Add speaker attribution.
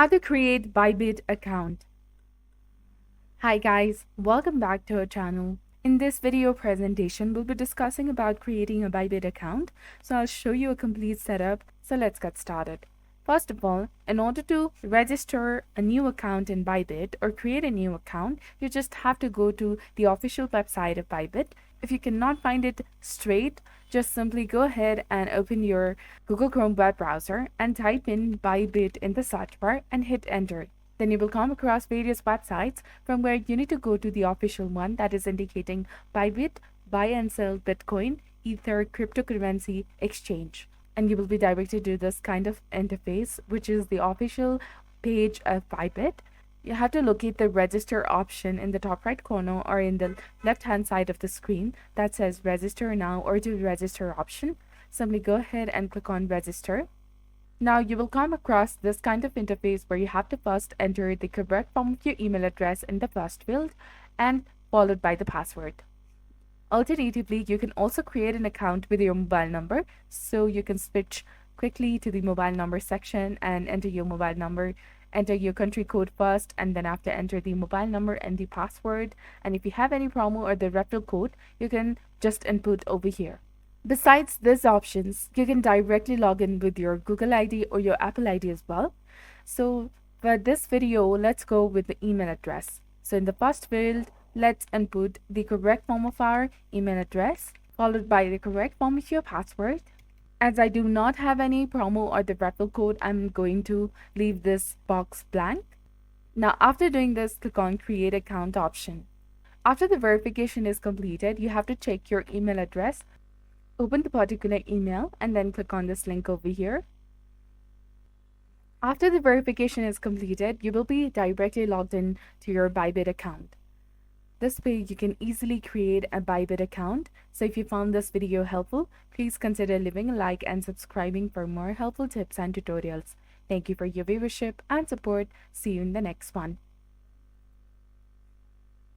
Speaker 1: How to create Bybit account. Hi guys, welcome back to our channel. In this video presentation, we'll be discussing about creating a Bybit account. So I'll show you a complete setup. So let's get started. First of all, in order to register a new account in Bybit or create a new account, you just have to go to the official website of Bybit. If you cannot find it straight, just simply go ahead and open your Google Chrome web browser and type in Bybit in the search bar and hit enter. Then you will come across various websites from where you need to go to the official one that is indicating Bybit, buy and sell Bitcoin, Ether, cryptocurrency exchange. And you will be directed to this kind of interface, which is the official page of Bybit. You have to locate the register option in the top right corner or in the left hand side of the screen that says register now or to register option. Simply go ahead and click on register. Now you will come across this kind of interface where you have to first enter the correct form of your email address in the first field and followed by the password. Alternatively, you can also create an account with your mobile number, so you can switch quickly to the mobile number section and enter your mobile number, enter your country code first, and then after enter the mobile number and the password. And if you have any promo or the referral code, you can just input over here. Besides these options, you can directly log in with your Google ID or your Apple ID as well. So for this video, let's go with the email address. So in the first field, let's input the correct form of our email address, followed by the correct form of your password. As I do not have any promo or the referral code, I'm going to leave this box blank. Now, after doing this, click on Create Account option. After the verification is completed, you have to check your email address. Open the particular email and then click on this link over here. After the verification is completed, you will be directly logged in to your Bybit account. This way, you can easily create a Bybit account. So if you found this video helpful, please consider leaving a like and subscribing for more helpful tips and tutorials. Thank you for your viewership and support. See you in the next one.